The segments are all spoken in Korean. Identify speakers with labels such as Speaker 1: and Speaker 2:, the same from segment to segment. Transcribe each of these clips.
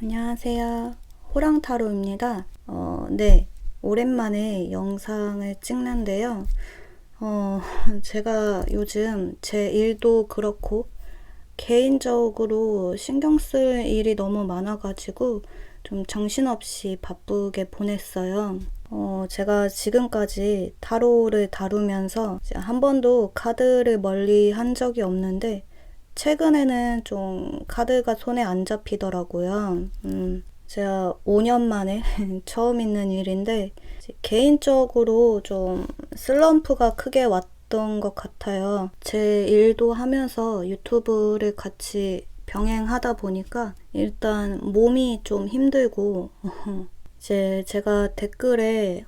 Speaker 1: 안녕하세요. 호랑타로입니다. 네. 오랜만에 영상을 찍는데요. 제가 요즘 제 일도 그렇고, 개인적으로 신경 쓸 일이 너무 많아가지고, 좀 정신없이 바쁘게 보냈어요. 제가 지금까지 타로를 다루면서 이제 한 번도 카드를 멀리 한 적이 없는데, 최근에는 좀 카드가 손에 안 잡히더라고요. 제가 5년 만에 처음 있는 일인데, 개인적으로 좀 슬럼프가 크게 왔던 것 같아요. 제 일도 하면서 유튜브를 같이 병행하다 보니까 일단 몸이 좀 힘들고, 이제 제가 댓글에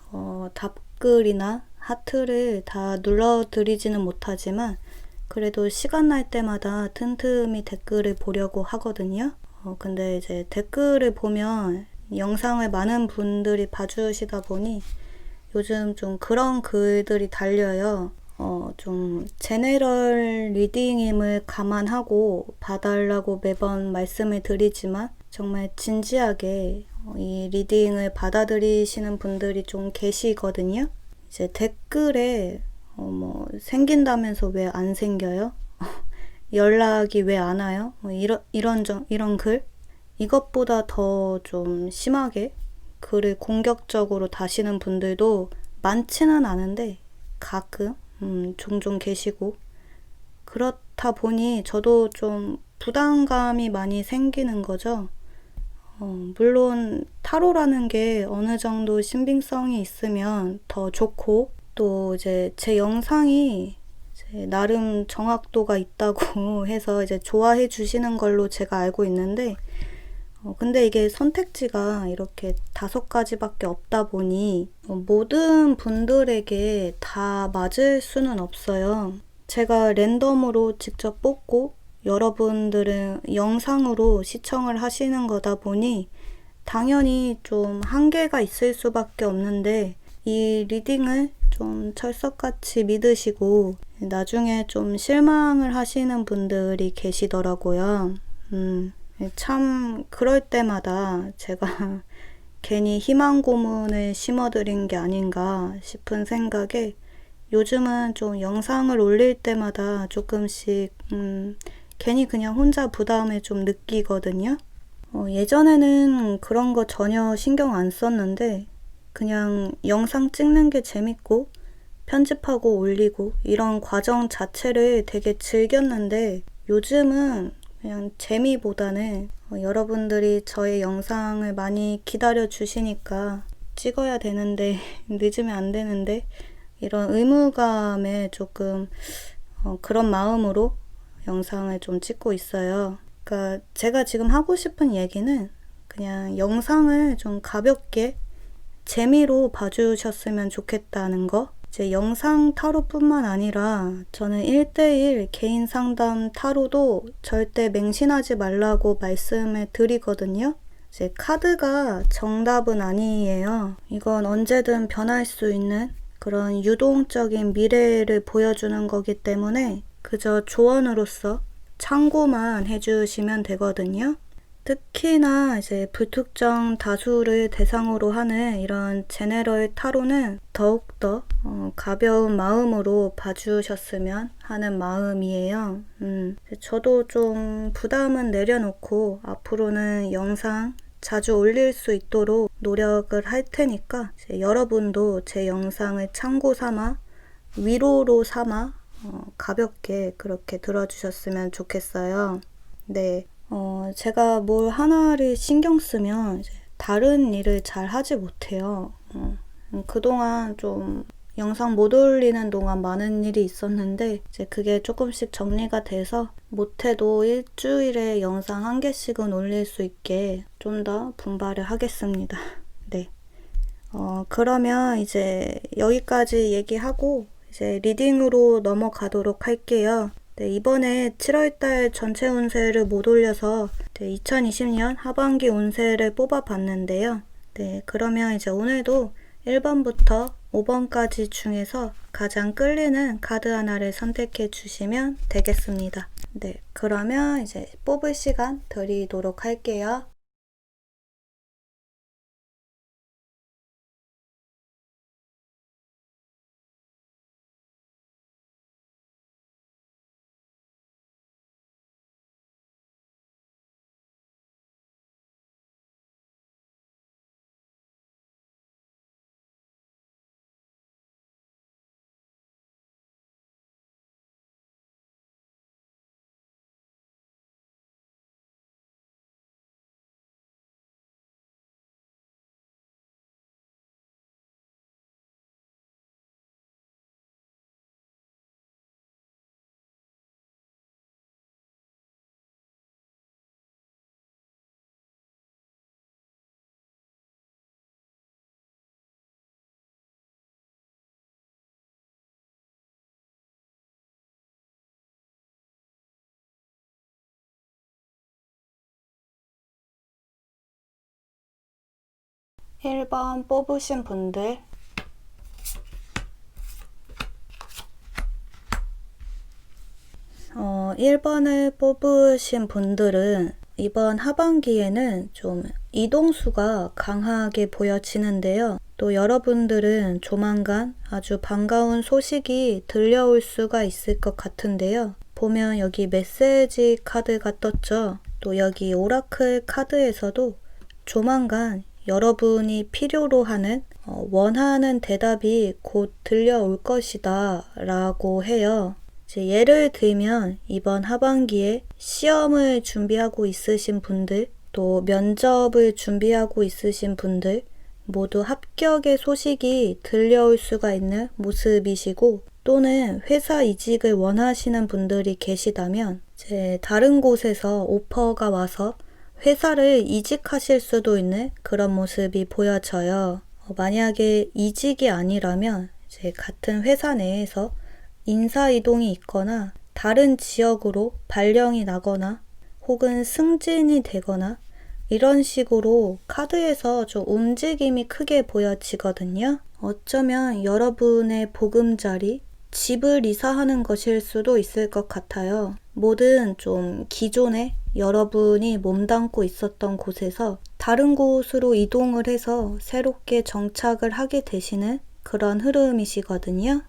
Speaker 1: 답글이나 하트를 다 눌러드리지는 못하지만 그래도 시간 날 때마다 틈틈이 댓글을 보려고 하거든요. 근데 이제 댓글을 보면 영상을 많은 분들이 봐주시다 보니 요즘 좀 그런 글들이 달려요. 좀 제네럴 리딩임을 감안하고 봐달라고 매번 말씀을 드리지만 정말 진지하게 이 리딩을 받아들이시는 분들이 좀 계시거든요. 이제 댓글에 생긴다면서 왜 안 생겨요? 연락이 왜 안 와요? 이런 글? 이것보다 더 좀 심하게 글을 공격적으로 다시는 분들도 많지는 않은데 가끔, 종종 계시고, 그렇다 보니 저도 좀 부담감이 많이 생기는 거죠. 물론 타로라는 게 어느 정도 신빙성이 있으면 더 좋고, 또 이제 제 영상이 이제 나름 정확도가 있다고 해서 이제 좋아해 주시는 걸로 제가 알고 있는데, 근데 이게 선택지가 이렇게 5가지밖에 없다 보니 모든 분들에게 다 맞을 수는 없어요. 제가 랜덤으로 직접 뽑고 여러분들은 영상으로 시청을 하시는 거다 보니 당연히 좀 한계가 있을 수밖에 없는데, 이 리딩을 좀 철석같이 믿으시고 나중에 좀 실망을 하시는 분들이 계시더라고요. 참 그럴 때마다 제가 괜히 희망 고문을 심어드린 게 아닌가 싶은 생각에 요즘은 좀 영상을 올릴 때마다 조금씩 괜히 그냥 혼자 부담을 좀 느끼거든요. 예전에는 그런 거 전혀 신경 안 썼는데 그냥 영상 찍는 게 재밌고 편집하고 올리고 이런 과정 자체를 되게 즐겼는데, 요즘은 그냥 재미보다는 여러분들이 저의 영상을 많이 기다려 주시니까 찍어야 되는데 늦으면 안 되는데 이런 의무감에 조금 그런 마음으로 영상을 좀 찍고 있어요. 그러니까 제가 지금 하고 싶은 얘기는 그냥 영상을 좀 가볍게 재미로 봐주셨으면 좋겠다는 거. 이제 영상 타로뿐만 아니라 저는 1대1 개인 상담 타로도 절대 맹신하지 말라고 말씀을 드리거든요. 이제 카드가 정답은 아니에요. 이건 언제든 변할 수 있는 그런 유동적인 미래를 보여주는 거기 때문에 그저 조언으로서 참고만 해주시면 되거든요. 특히나 이제 불특정 다수를 대상으로 하는 이런 제네럴 타로는 더욱더 가벼운 마음으로 봐주셨으면 하는 마음이에요. 저도 좀 부담은 내려놓고 앞으로는 영상 자주 올릴 수 있도록 노력을 할 테니까 여러분도 제 영상을 참고 삼아, 위로로 삼아 가볍게 그렇게 들어주셨으면 좋겠어요. 네. 제가 뭘 하나를 신경 쓰면 이제 다른 일을 잘 하지 못해요. 그동안 좀 영상 못 올리는 동안 많은 일이 있었는데 이제 그게 조금씩 정리가 돼서 못해도 일주일에 영상 1개씩은 올릴 수 있게 좀 더 분발을 하겠습니다. 네. 그러면 이제 여기까지 얘기하고 이제 리딩으로 넘어가도록 할게요. 네, 이번에 7월달 전체 운세를 못 올려서 2020년 하반기 운세를 뽑아봤는데요. 네, 그러면 이제 오늘도 1번부터 5번까지 중에서 가장 끌리는 카드 하나를 선택해 주시면 되겠습니다. 네, 그러면 이제 뽑을 시간 드리도록 할게요. 1번 뽑으신 분들, 1번을 뽑으신 분들은 이번 하반기에는 좀 이동수가 강하게 보여지는데요. 또 여러분들은 조만간 아주 반가운 소식이 들려올 수가 있을 것 같은데요. 보면 여기 메시지 카드가 떴죠. 또 여기 오라클 카드에서도 조만간 여러분이 필요로 하는 원하는 대답이 곧 들려올 것이다 라고 해요. 예를 들면 이번 하반기에 시험을 준비하고 있으신 분들, 또 면접을 준비하고 있으신 분들 모두 합격의 소식이 들려올 수가 있는 모습이시고, 또는 회사 이직을 원하시는 분들이 계시다면 다른 곳에서 오퍼가 와서 회사를 이직하실 수도 있는 그런 모습이 보여져요. 만약에 이직이 아니라면 같은 회사 내에서 인사이동이 있거나 다른 지역으로 발령이 나거나 혹은 승진이 되거나 이런 식으로 카드에서 좀 움직임이 크게 보여지거든요. 어쩌면 여러분의 보금자리, 집을 이사하는 것일 수도 있을 것 같아요. 뭐든 좀 기존에 여러분이 몸담고 있었던 곳에서 다른 곳으로 이동을 해서 새롭게 정착을 하게 되시는 그런 흐름이시거든요.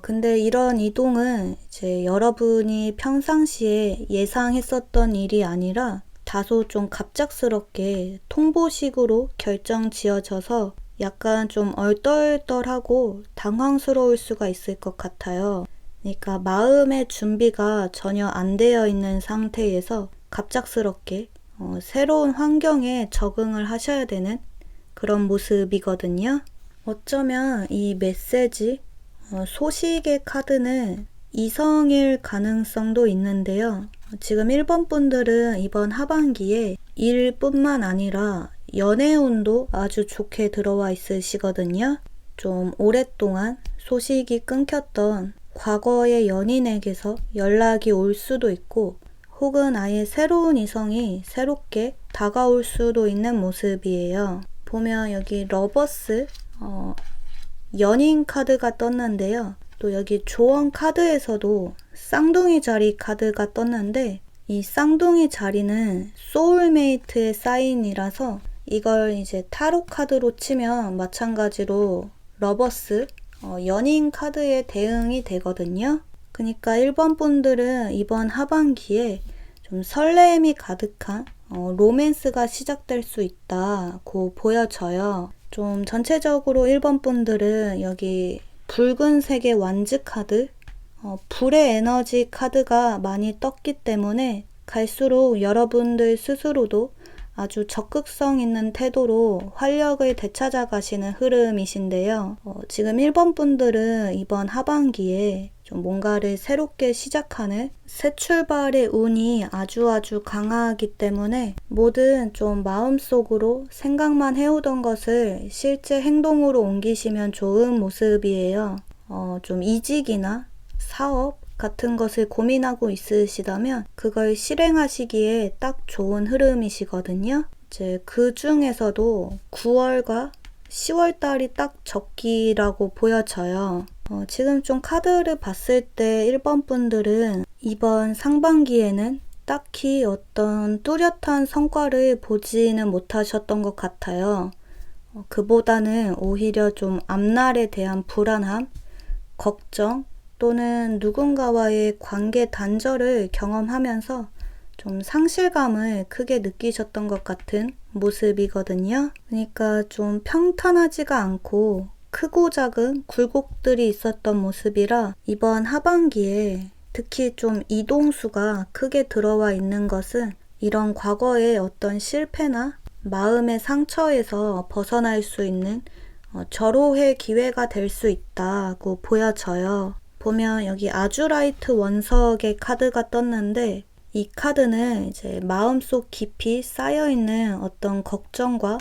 Speaker 1: 근데 이런 이동은 여러분이 평상시에 예상했었던 일이 아니라 다소 좀 갑작스럽게 통보식으로 결정 지어져서 약간 좀 얼떨떨하고 당황스러울 수가 있을 것 같아요. 그러니까 마음의 준비가 전혀 안 되어 있는 상태에서 갑작스럽게 새로운 환경에 적응을 하셔야 되는 그런 모습이거든요. 어쩌면 이 메시지, 소식의 카드는 이성일 가능성도 있는데요. 지금 1번 분들은 이번 하반기에 일뿐만 아니라 연애운도 아주 좋게 들어와 있으시거든요. 좀 오랫동안 소식이 끊겼던 과거의 연인에게서 연락이 올 수도 있고, 혹은 아예 새로운 이성이 새롭게 다가올 수도 있는 모습이에요. 보면 여기 러버스, 연인 카드가 떴는데요. 또 여기 조언 카드에서도 쌍둥이 자리 카드가 떴는데, 이 쌍둥이 자리는 소울메이트의 사인이라서 이걸 타로 카드로 치면 마찬가지로 러버스, 연인 카드에 대응이 되거든요. 그러니까 1번 분들은 이번 하반기에 좀 설렘이 가득한 로맨스가 시작될 수 있다고 보여져요. 좀 전체적으로 1번 분들은 여기 붉은색의 완즈 카드, 불의 에너지 카드가 많이 떴기 때문에 갈수록 여러분들 스스로도 아주 적극성 있는 태도로 활력을 되찾아 가시는 흐름이신데요. 지금 1번 분들은 이번 하반기에 좀 뭔가를 새롭게 시작하는 새 출발의 운이 아주 강하기 때문에 뭐든 좀 마음속으로 생각만 해오던 것을 실제 행동으로 옮기시면 좋은 모습이에요. 좀 이직이나 사업 같은 것을 고민하고 있으시다면 그걸 실행하시기에 딱 좋은 흐름이시거든요. 그 중에서도 9월과 10월 달이 딱 적기라고 보여져요. 지금 좀 카드를 봤을 때 1번 분들은 이번 상반기에는 딱히 어떤 뚜렷한 성과를 보지는 못하셨던 것 같아요. 그보다는 오히려 좀 앞날에 대한 불안함, 걱정, 또는 누군가와의 관계 단절을 경험하면서 좀 상실감을 크게 느끼셨던 것 같은 모습이거든요. 그러니까 좀 평탄하지가 않고 크고 작은 굴곡들이 있었던 모습이라 이번 하반기에 특히 좀 이동수가 크게 들어와 있는 것은 이런 과거의 어떤 실패나 마음의 상처에서 벗어날 수 있는 절호의 기회가 될 수 있다고 보여져요. 보면 여기 아주라이트 원석의 카드가 떴는데, 이 카드는 마음속 깊이 쌓여있는 어떤 걱정과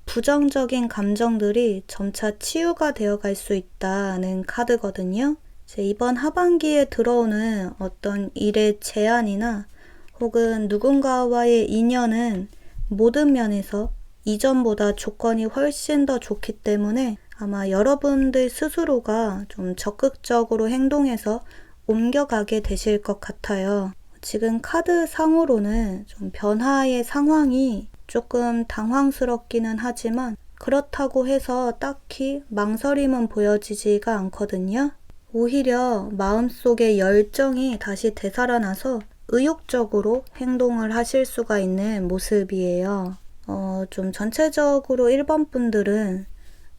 Speaker 1: 부정적인 감정들이 점차 치유가 되어 갈 수 있다는 카드거든요. 이번 하반기에 들어오는 어떤 일의 제안이나 혹은 누군가와의 인연은 모든 면에서 이전보다 조건이 훨씬 더 좋기 때문에 아마 여러분들 스스로가 좀 적극적으로 행동해서 옮겨가게 되실 것 같아요. 지금 카드 상으로는 좀 변화의 상황이 조금 당황스럽기는 하지만 그렇다고 해서 딱히 망설임은 보여지지가 않거든요. 오히려 마음속의 열정이 다시 되살아나서 의욕적으로 행동을 하실 수가 있는 모습이에요. 좀 전체적으로 1번 분들은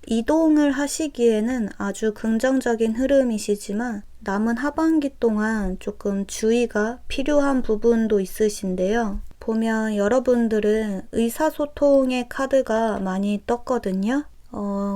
Speaker 1: 이동을 하시기에는 아주 긍정적인 흐름이시지만 남은 하반기 동안 조금 주의가 필요한 부분도 있으신데요. 보면 여러분들은 의사소통의 카드가 많이 떴거든요.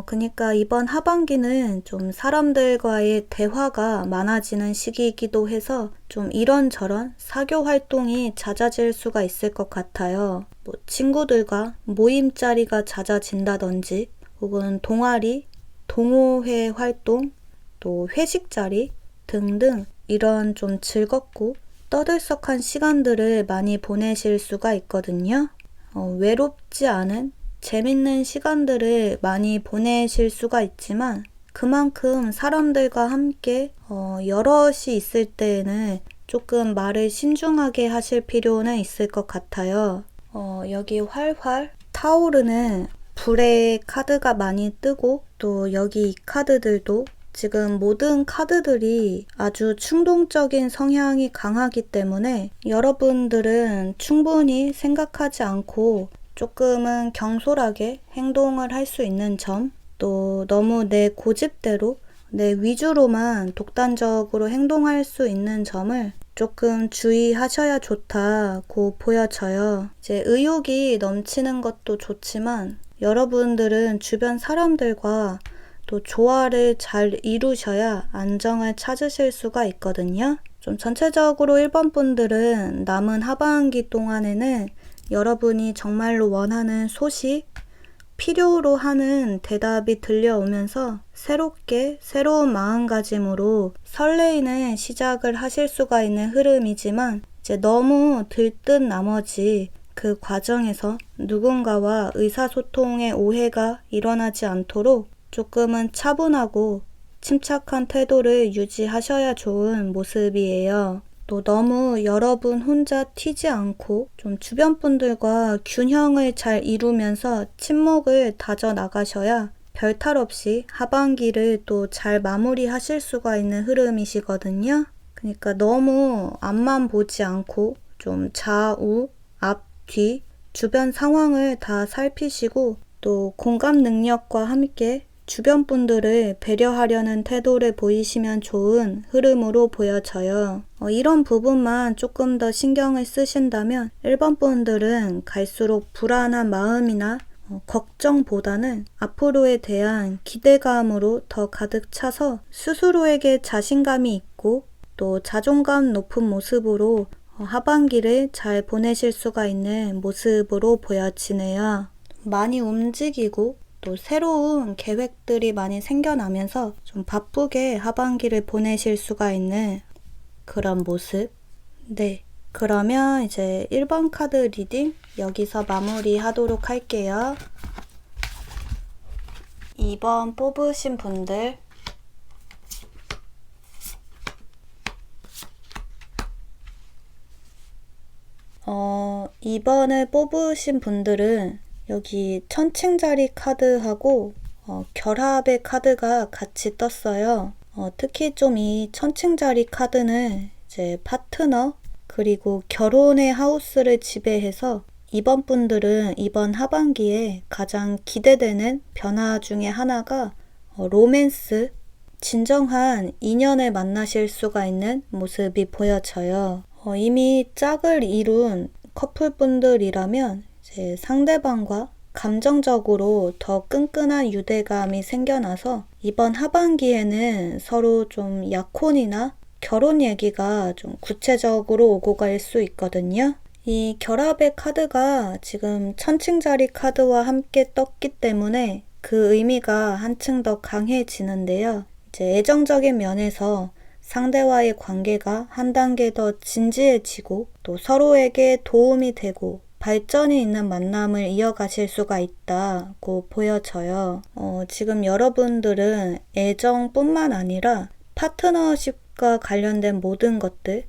Speaker 1: 그러니까 이번 하반기는 좀 사람들과의 대화가 많아지는 시기이기도 해서 좀 이런저런 사교 활동이 잦아질 수가 있을 것 같아요. 뭐 친구들과 모임 자리가 잦아진다든지 혹은 동아리, 동호회 활동, 또 회식 자리 등등 이런 좀 즐겁고 떠들썩한 시간들을 많이 보내실 수가 있거든요. 외롭지 않은 재밌는 시간들을 많이 보내실 수가 있지만 그만큼 사람들과 함께 여럿이 있을 때에는 조금 말을 신중하게 하실 필요는 있을 것 같아요. 여기 활활 타오르는 불의 카드가 많이 뜨고 또 여기 이 카드들도 지금 모든 카드들이 아주 충동적인 성향이 강하기 때문에 여러분들은 충분히 생각하지 않고 조금은 경솔하게 행동을 할 수 있는 점, 또 너무 내 고집대로 내 위주로만 독단적으로 행동할 수 있는 점을 조금 주의하셔야 좋다고 보여져요. 이제 의욕이 넘치는 것도 좋지만 여러분들은 주변 사람들과 또 조화를 잘 이루셔야 안정을 찾으실 수가 있거든요. 좀 전체적으로 1번 분들은 남은 하반기 동안에는 여러분이 정말로 원하는 소식, 필요로 하는 대답이 들려오면서 새롭게 새로운 마음가짐으로 설레이는 시작을 하실 수가 있는 흐름이지만 이제 너무 들뜬 나머지 그 과정에서 누군가와 의사소통의 오해가 일어나지 않도록 조금은 차분하고 침착한 태도를 유지하셔야 좋은 모습이에요. 또 너무 여러분 혼자 튀지 않고 좀 주변 분들과 균형을 잘 이루면서 친목을 다져 나가셔야 별탈 없이 하반기를 또 잘 마무리하실 수가 있는 흐름이시거든요. 그러니까 너무 앞만 보지 않고 좀 좌우, 앞, 뒤, 주변 상황을 다 살피시고 또 공감 능력과 함께 주변 분들을 배려하려는 태도를 보이시면 좋은 흐름으로 보여져요. 이런 부분만 조금 더 신경을 쓰신다면 1번 분들은 갈수록 불안한 마음이나 걱정보다는 앞으로에 대한 기대감으로 더 가득 차서 스스로에게 자신감이 있고 또 자존감 높은 모습으로 하반기를 잘 보내실 수가 있는 모습으로 보여지네요. 많이 움직이고 또 새로운 계획들이 많이 생겨나면서 좀 바쁘게 하반기를 보내실 수가 있는 그런 모습. 네, 그러면 이제 1번 카드 리딩 여기서 마무리 하도록 할게요. 2번 뽑으신 분들 이번을 뽑으신 분들은 여기 천칭자리 카드하고 결합의 카드가 같이 떴어요. 특히 좀 이 천칭자리 카드는 이제 파트너 그리고 결혼의 하우스를 지배해서 이번 분들은 이번 하반기에 가장 기대되는 변화 중에 하나가 로맨스, 진정한 인연을 만나실 수가 있는 모습이 보여져요. 이미 짝을 이룬 커플분들이라면 이제 상대방과 감정적으로 더 끈끈한 유대감이 생겨나서 이번 하반기에는 서로 좀 약혼이나 결혼 얘기가 좀 구체적으로 오고 갈 수 있거든요. 이 결합의 카드가 지금 천칭자리 카드와 함께 떴기 때문에 그 의미가 한층 더 강해지는데요. 이제 애정적인 면에서 상대와의 관계가 한 단계 더 진지해지고 또 서로에게 도움이 되고 발전이 있는 만남을 이어가실 수가 있다고 보여져요. 지금 여러분들은 애정뿐만 아니라 파트너십과 관련된 모든 것들,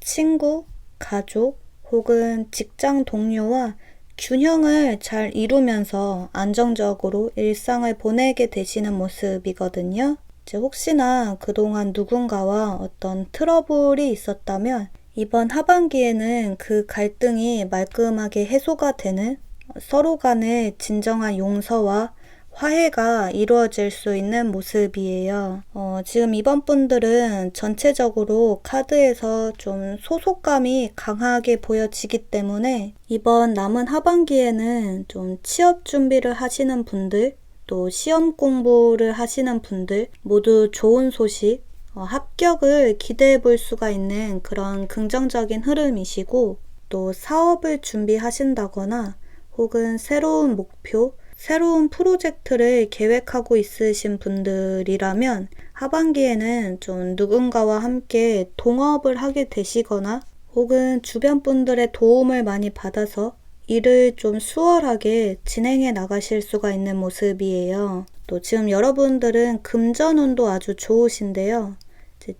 Speaker 1: 친구, 가족, 혹은 직장 동료와 균형을 잘 이루면서 안정적으로 일상을 보내게 되시는 모습이거든요. 이제 혹시나 그동안 누군가와 어떤 트러블이 있었다면 이번 하반기에는 그 갈등이 말끔하게 해소가 되는 서로 간의 진정한 용서와 화해가 이루어질 수 있는 모습이에요. 지금 이번 분들은 전체적으로 카드에서 좀 소속감이 강하게 보여지기 때문에 이번 남은 하반기에는 좀 취업 준비를 하시는 분들, 또 시험 공부를 하시는 분들 모두 좋은 소식, 합격을 기대해 볼 수가 있는 그런 긍정적인 흐름이시고, 또 사업을 준비하신다거나 혹은 새로운 목표, 새로운 프로젝트를 계획하고 있으신 분들이라면 하반기에는 좀 누군가와 함께 동업을 하게 되시거나 혹은 주변 분들의 도움을 많이 받아서 일을 좀 수월하게 진행해 나가실 수가 있는 모습이에요. 또 지금 여러분들은 금전운도 아주 좋으신데요.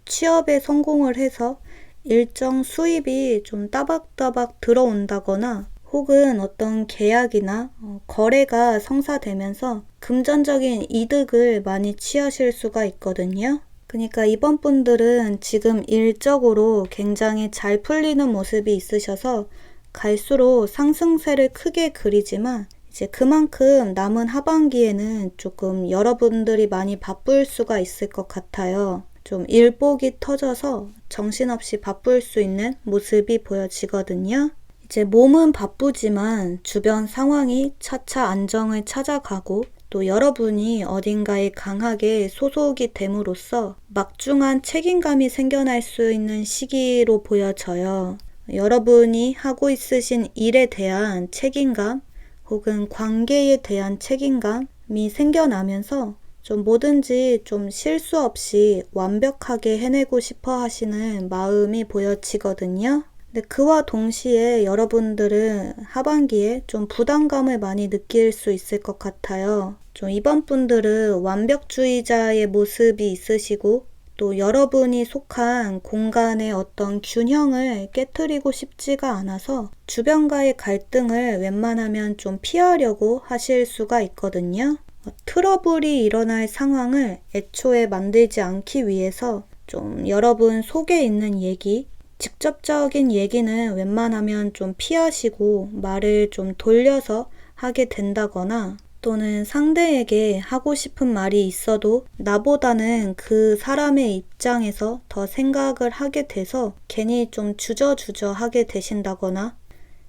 Speaker 1: 취업에 성공을 해서 일정 수입이 좀 따박따박 들어온다거나 혹은 어떤 계약이나 거래가 성사되면서 금전적인 이득을 많이 취하실 수가 있거든요. 그러니까 이번 분들은 지금 일적으로 굉장히 잘 풀리는 모습이 있으셔서 갈수록 상승세를 크게 그리지만 이제 그만큼 남은 하반기에는 조금 여러분들이 많이 바쁠 수가 있을 것 같아요. 좀 일복이 터져서 정신없이 바쁠 수 있는 모습이 보여지거든요. 이제 몸은 바쁘지만 주변 상황이 차차 안정을 찾아가고 또 여러분이 어딘가에 강하게 소속이 됨으로써 막중한 책임감이 생겨날 수 있는 시기로 보여져요. 여러분이 하고 있으신 일에 대한 책임감 혹은 관계에 대한 책임감이 생겨나면서 좀 뭐든지 좀 실수 없이 완벽하게 해내고 싶어 하시는 마음이 보여지거든요. 근데 그와 동시에 여러분들은 하반기에 좀 부담감을 많이 느낄 수 있을 것 같아요. 좀 이번 분들은 완벽주의자의 모습이 있으시고 또 여러분이 속한 공간의 어떤 균형을 깨트리고 싶지가 않아서 주변과의 갈등을 웬만하면 좀 피하려고 하실 수가 있거든요. 트러블이 일어날 상황을 애초에 만들지 않기 위해서 좀 여러분 속에 있는 얘기, 직접적인 얘기는 웬만하면 좀 피하시고 말을 좀 돌려서 하게 된다거나 또는 상대에게 하고 싶은 말이 있어도 나보다는 그 사람의 입장에서 더 생각을 하게 돼서 괜히 좀 주저주저 하게 되신다거나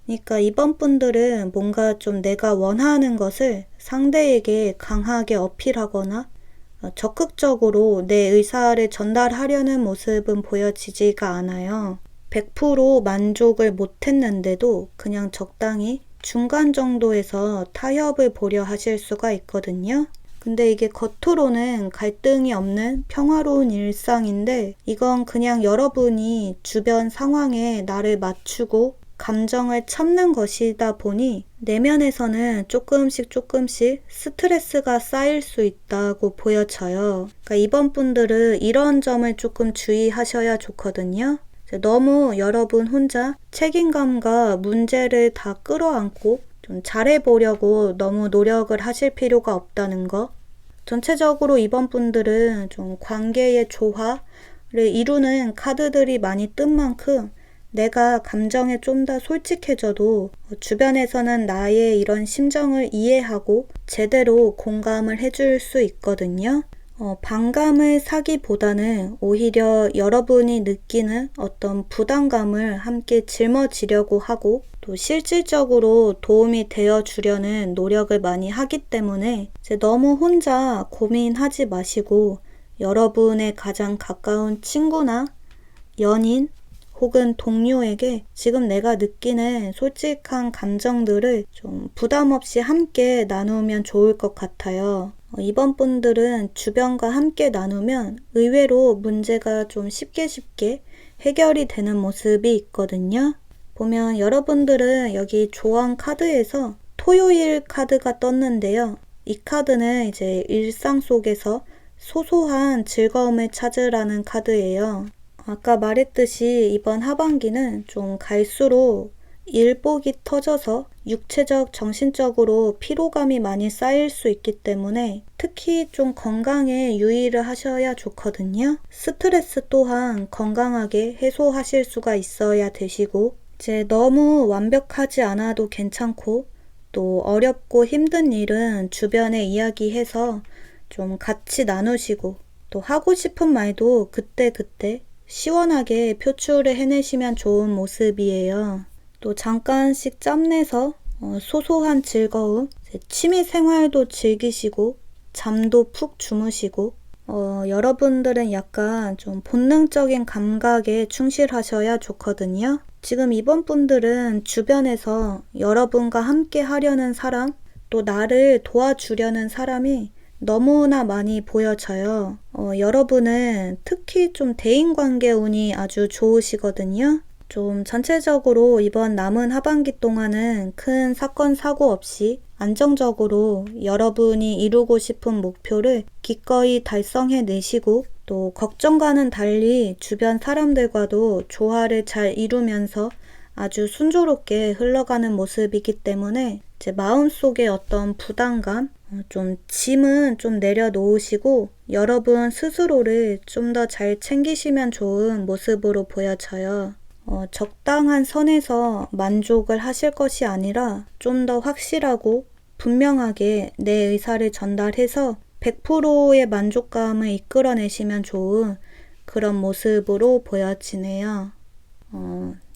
Speaker 1: 그러니까 이번 분들은 뭔가 좀 내가 원하는 것을 상대에게 강하게 어필하거나 적극적으로 내 의사를 전달하려는 모습은 보여지지가 않아요. 100% 만족을 못했는데도 그냥 적당히 중간 정도에서 타협을 보려 하실 수가 있거든요. 근데 이게 겉으로는 갈등이 없는 평화로운 일상인데 이건 그냥 여러분이 주변 상황에 나를 맞추고 감정을 참는 것이다 보니 내면에서는 조금씩 스트레스가 쌓일 수 있다고 보여져요. 그러니까 이번 분들은 이런 점을 조금 주의하셔야 좋거든요. 너무 여러분 혼자 책임감과 문제를 다 끌어안고 좀 잘해보려고 너무 노력을 하실 필요가 없다는 거. 전체적으로 이번 분들은 좀 관계의 조화를 이루는 카드들이 많이 뜬 만큼 내가 감정에 좀 더 솔직해져도 주변에서는 나의 이런 심정을 이해하고 제대로 공감을 해줄 수 있거든요. 반감을 사기보다는 오히려 여러분이 느끼는 어떤 부담감을 함께 짊어지려고 하고 또 실질적으로 도움이 되어 주려는 노력을 많이 하기 때문에 이제 너무 혼자 고민하지 마시고 여러분의 가장 가까운 친구나 연인 혹은 동료에게 지금 내가 느끼는 솔직한 감정들을 좀 부담 없이 함께 나누면 좋을 것 같아요. 이번 분들은 주변과 함께 나누면 의외로 문제가 좀 쉽게 해결이 되는 모습이 있거든요. 보면 여러분들은 여기 조언 카드에서 토요일 카드가 떴는데요. 이 카드는 이제 일상 속에서 소소한 즐거움을 찾으라는 카드예요. 아까 말했듯이 이번 하반기는 좀 갈수록 일복이 터져서 육체적, 정신적으로 피로감이 많이 쌓일 수 있기 때문에 특히 좀 건강에 유의를 하셔야 좋거든요. 스트레스 또한 건강하게 해소하실 수가 있어야 되시고, 이제 너무 완벽하지 않아도 괜찮고, 또 어렵고 힘든 일은 주변에 이야기해서 좀 같이 나누시고, 또 하고 싶은 말도 그때그때 시원하게 표출을 해내시면 좋은 모습이에요. 또 잠깐씩 짬내서 소소한 즐거움, 취미 생활도 즐기시고 잠도 푹 주무시고 여러분들은 약간 좀 본능적인 감각에 충실하셔야 좋거든요. 지금 이번 분들은 주변에서 여러분과 함께 하려는 사람, 또 나를 도와주려는 사람이 너무나 많이 보여져요. 여러분은 특히 좀 대인관계 운이 아주 좋으시거든요. 좀 전체적으로 이번 남은 하반기 동안은 큰 사건 사고 없이 안정적으로 여러분이 이루고 싶은 목표를 기꺼이 달성해 내시고, 또 걱정과는 달리 주변 사람들과도 조화를 잘 이루면서 아주 순조롭게 흘러가는 모습이기 때문에 제 마음속에 어떤 부담감, 좀 짐은 좀 내려놓으시고 여러분 스스로를 좀 더 잘 챙기시면 좋은 모습으로 보여져요. 적당한 선에서 만족을 하실 것이 아니라 좀 더 확실하고 분명하게 내 의사를 전달해서 100%의 만족감을 이끌어내시면 좋은 그런 모습으로 보여지네요.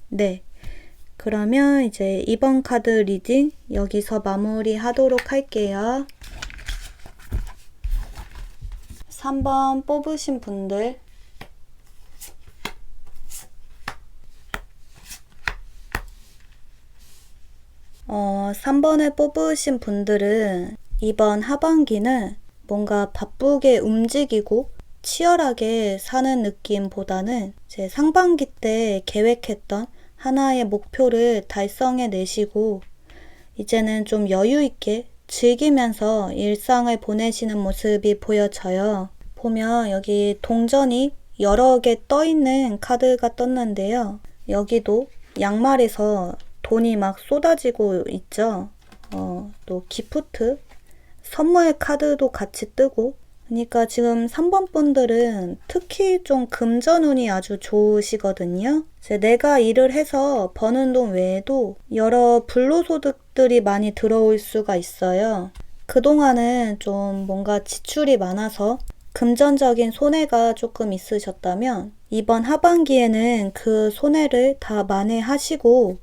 Speaker 1: 네. 그러면 이제 이번 카드 리딩 여기서 마무리 하도록 할게요. 3번 뽑으신 분들, 3번을 뽑으신 분들은 이번 하반기는 뭔가 바쁘게 움직이고 치열하게 사는 느낌보다는 제 상반기 때 계획했던 하나의 목표를 달성해 내시고 이제는 좀 여유 있게 즐기면서 일상을 보내시는 모습이 보여져요. 보면 여기 동전이 여러 개 떠 있는 카드가 떴는데요. 여기도 양말에서 돈이 막 쏟아지고 있죠. 또 기프트, 선물 카드도 같이 뜨고, 그러니까 지금 3번 분들은 특히 좀 금전운이 아주 좋으시거든요. 내가 일을 해서 버는 돈 외에도 여러 불로소득들이 많이 들어올 수가 있어요. 그동안은 좀 뭔가 지출이 많아서 금전적인 손해가 조금 있으셨다면 이번 하반기에는 그 손해를 다 만회하시고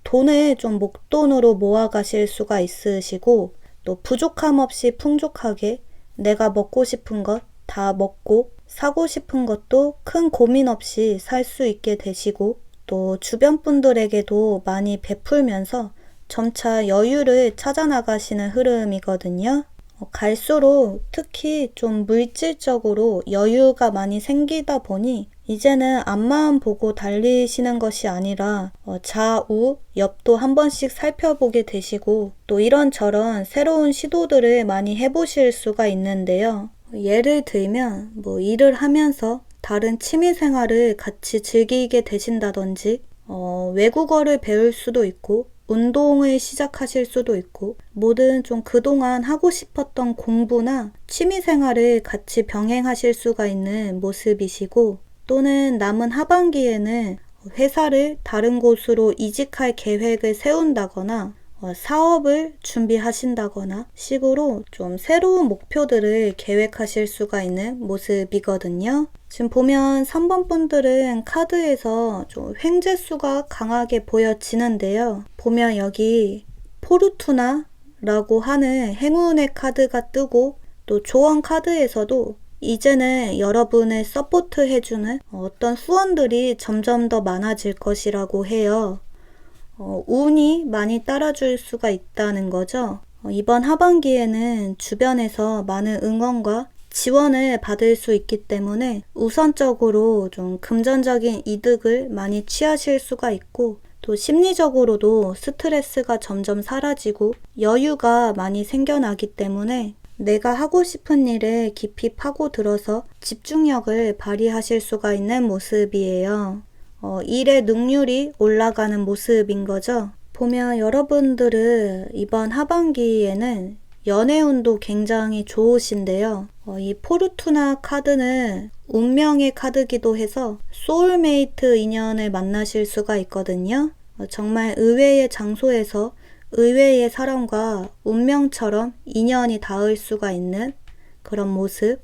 Speaker 1: 돈을 좀 목돈으로 모아가실 수가 있으시고, 또 부족함 없이 풍족하게 내가 먹고 싶은 것 다 먹고 사고 싶은 것도 큰 고민 없이 살 수 있게 되시고, 또 주변 분들에게도 많이 베풀면서 점차 여유를 찾아 나가시는 흐름이거든요. 갈수록 특히 좀 물질적으로 여유가 많이 생기다 보니 이제는 앞만 보고 달리시는 것이 아니라 좌우, 옆도 한 번씩 살펴보게 되시고 또 이런저런 새로운 시도들을 많이 해보실 수가 있는데요. 예를 들면 일을 하면서 다른 취미 생활을 같이 즐기게 되신다든지 외국어를 배울 수도 있고 운동을 시작하실 수도 있고 뭐든 좀 그동안 하고 싶었던 공부나 취미 생활을 같이 병행하실 수가 있는 모습이시고, 또는 남은 하반기에는 회사를 다른 곳으로 이직할 계획을 세운다거나 사업을 준비하신다거나 식으로 좀 새로운 목표들을 계획하실 수가 있는 모습이거든요. 지금 보면 3번 분들은 카드에서 좀 횡재수가 강하게 보여지는데요. 보면 여기 포르투나라고 하는 행운의 카드가 뜨고, 또 조언 카드에서도 이제는 여러분을 서포트해주는 어떤 후원들이 점점 더 많아질 것이라고 해요. 운이 많이 따라줄 수가 있다는 거죠. 이번 하반기에는 주변에서 많은 응원과 지원을 받을 수 있기 때문에 우선적으로 좀 금전적인 이득을 많이 취하실 수가 있고, 또 심리적으로도 스트레스가 점점 사라지고 여유가 많이 생겨나기 때문에 내가 하고 싶은 일에 깊이 파고들어서 집중력을 발휘하실 수가 있는 모습이에요. 일의 능률이 올라가는 모습인 거죠. 보면 여러분들은 이번 하반기에는 연애운도 굉장히 좋으신데요. 이 포르투나 카드는 운명의 카드기도 해서 소울메이트 인연을 만나실 수가 있거든요. 정말 의외의 장소에서 의외의 사람과 운명처럼 인연이 닿을 수가 있는 그런 모습.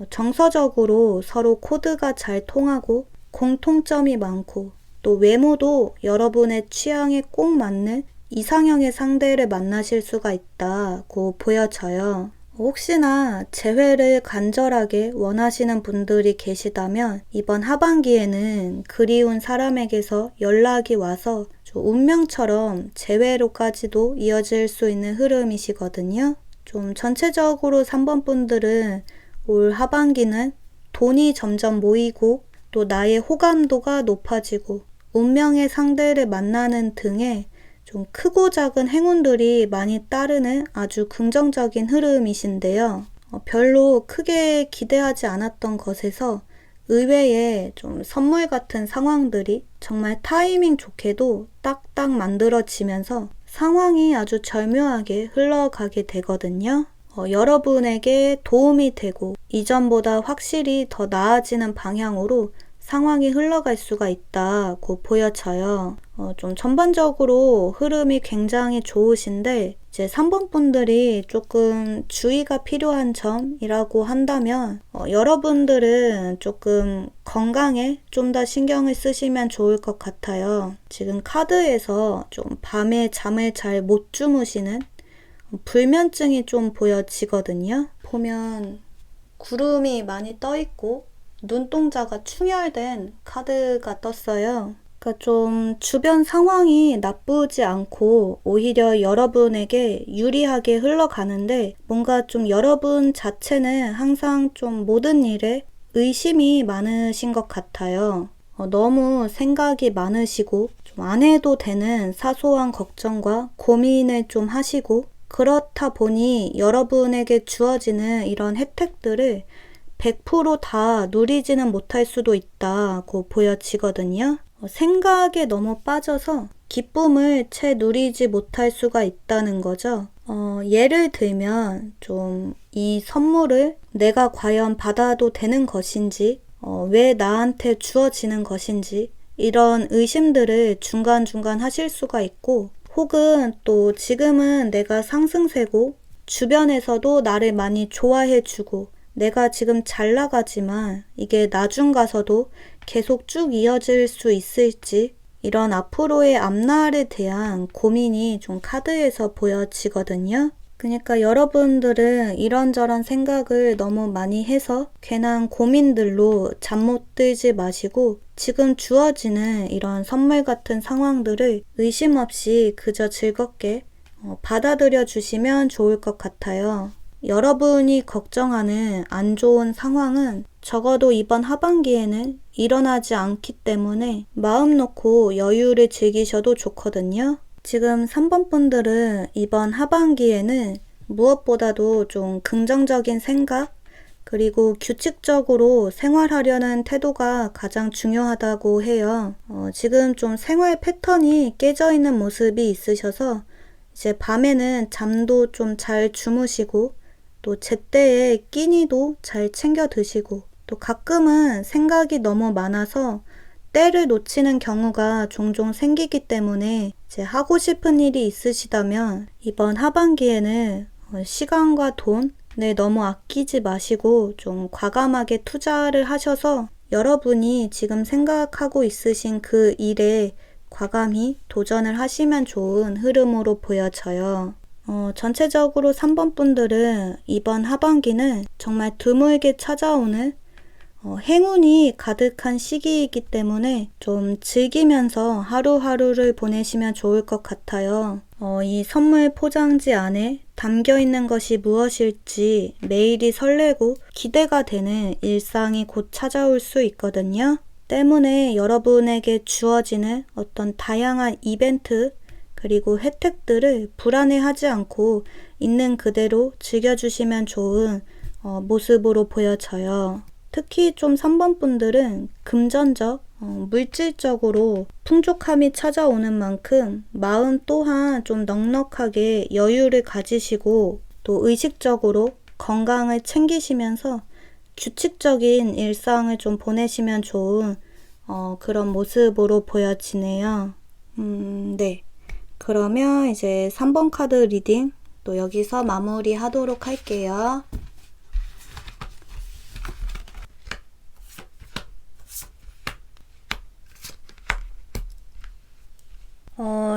Speaker 1: 정서적으로 서로 코드가 잘 통하고 공통점이 많고 또 외모도 여러분의 취향에 꼭 맞는 이상형의 상대를 만나실 수가 있다고 보여져요. 혹시나 재회를 간절하게 원하시는 분들이 계시다면 이번 하반기에는 그리운 사람에게서 연락이 와서 운명처럼 재회로까지도 이어질 수 있는 흐름이시거든요. 좀 전체적으로 3번 분들은 올 하반기는 돈이 점점 모이고 또 나의 호감도가 높아지고 운명의 상대를 만나는 등의 좀 크고 작은 행운들이 많이 따르는 아주 긍정적인 흐름이신데요. 별로 크게 기대하지 않았던 것에서 의외의 좀 선물 같은 상황들이 정말 타이밍 좋게도 딱딱 만들어지면서 상황이 아주 절묘하게 흘러가게 되거든요. 여러분에게 도움이 되고 이전보다 확실히 더 나아지는 방향으로 상황이 흘러갈 수가 있다고 보여져요. 좀 전반적으로 흐름이 굉장히 좋으신데 이제 3번 분들이 조금 주의가 필요한 점이라고 한다면 여러분들은 조금 건강에 좀 더 신경을 쓰시면 좋을 것 같아요. 지금 카드에서 좀 밤에 잠을 잘 못 주무시는 불면증이 좀 보여지거든요. 보면 구름이 많이 떠 있고 눈동자가 충혈된 카드가 떴어요. 그러니까 좀 주변 상황이 나쁘지 않고 오히려 여러분에게 유리하게 흘러가는데 뭔가 좀 여러분 자체는 항상 좀 모든 일에 의심이 많으신 것 같아요. 너무 생각이 많으시고 좀 안 해도 되는 사소한 걱정과 고민을 좀 하시고 그렇다 보니 여러분에게 주어지는 이런 혜택들을 100%다 누리지는 못할 수도 있다고 보여지거든요. 생각에 너무 빠져서 기쁨을 채 누리지 못할 수가 있다는 거죠. 예를 들면 좀 이 선물을 내가 과연 받아도 되는 것인지, 왜 나한테 주어지는 것인지 이런 의심들을 중간중간 하실 수가 있고 혹은 또 지금은 내가 상승세고 주변에서도 나를 많이 좋아해주고 내가 지금 잘 나가지만 이게 나중 가서도 계속 쭉 이어질 수 있을지 이런 앞으로의 앞날에 대한 고민이 좀 카드에서 보여지거든요. 그러니까 여러분들은 이런저런 생각을 너무 많이 해서 괜한 고민들로 잠 못 들지 마시고 지금 주어지는 이런 선물 같은 상황들을 의심 없이 그저 즐겁게 받아들여 주시면 좋을 것 같아요. 여러분이 걱정하는 안 좋은 상황은 적어도 이번 하반기에는 일어나지 않기 때문에 마음 놓고 여유를 즐기셔도 좋거든요. 지금 3번 분들은 이번 하반기에는 무엇보다도 좀 긍정적인 생각 그리고 규칙적으로 생활하려는 태도가 가장 중요하다고 해요. 지금 좀 생활 패턴이 깨져 있는 모습이 있으셔서 이제 밤에는 잠도 좀 잘 주무시고 또 제때에 끼니도 잘 챙겨 드시고 또 가끔은 생각이 너무 많아서 때를 놓치는 경우가 종종 생기기 때문에 이제 하고 싶은 일이 있으시다면 이번 하반기에는 시간과 돈을 너무 아끼지 마시고 좀 과감하게 투자를 하셔서 여러분이 지금 생각하고 있으신 그 일에 과감히 도전을 하시면 좋은 흐름으로 보여져요. 전체적으로 3번 분들은 이번 하반기는 정말 드물게 찾아오는 행운이 가득한 시기이기 때문에 좀 즐기면서 하루하루를 보내시면 좋을 것 같아요. 이 선물 포장지 안에 담겨 있는 것이 무엇일지 매일이 설레고 기대가 되는 일상이 곧 찾아올 수 있거든요. 때문에 여러분에게 주어지는 어떤 다양한 이벤트 그리고 혜택들을 불안해하지 않고 있는 그대로 즐겨주시면 좋은 모습으로 보여져요. 특히 좀 3번 분들은 금전적, 물질적으로 풍족함이 찾아오는 만큼 마음 또한 좀 넉넉하게 여유를 가지시고 또 의식적으로 건강을 챙기시면서 규칙적인 일상을 좀 보내시면 좋은 그런 모습으로 보여지네요. 네. 그러면 이제 3번 카드 리딩 또 여기서 마무리 하도록 할게요.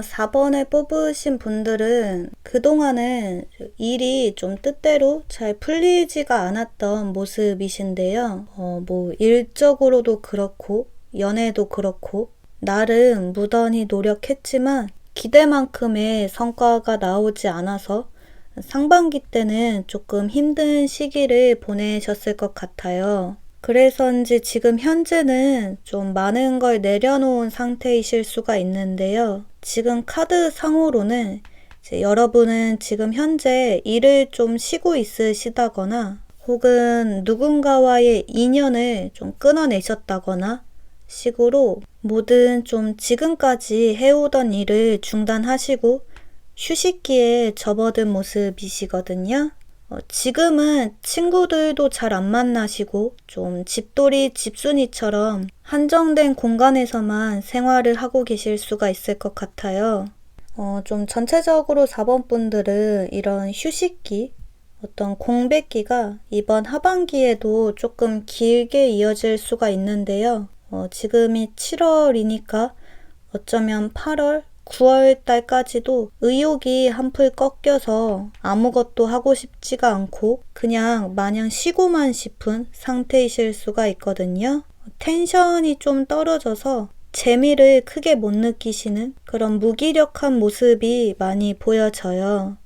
Speaker 1: 4번을 뽑으신 분들은 그동안은 일이 좀 뜻대로 잘 풀리지가 않았던 모습이신데요. 뭐 일적으로도 그렇고 연애도 그렇고 나름 무던히 노력했지만 기대만큼의 성과가 나오지 않아서 상반기 때는 조금 힘든 시기를 보내셨을 것 같아요. 그래서인지 지금 현재는 좀 많은 걸 내려놓은 상태이실 수가 있는데요. 지금 카드 상으로는 이제 여러분은 지금 현재 일을 좀 쉬고 있으시다거나 혹은 누군가와의 인연을 좀 끊어내셨다거나 식으로 모든 좀 지금까지 해오던 일을 중단하시고 휴식기에 접어든 모습이시거든요. 지금은 친구들도 잘 안 만나시고 좀 집돌이 집순이처럼 한정된 공간에서만 생활을 하고 계실 수가 있을 것 같아요. 좀 전체적으로 4번 분들은 이런 휴식기, 어떤 공백기가 이번 하반기에도 조금 길게 이어질 수가 있는데요. 지금이 7월이니까 어쩌면 8월, 9월 달까지도 의욕이 한풀 꺾여서 아무것도 하고 싶지가 않고 그냥 마냥 쉬고만 싶은 상태이실 수가 있거든요. 텐션이 좀 떨어져서 재미를 크게 못 느끼시는 그런 무기력한 모습이 많이 보여져요.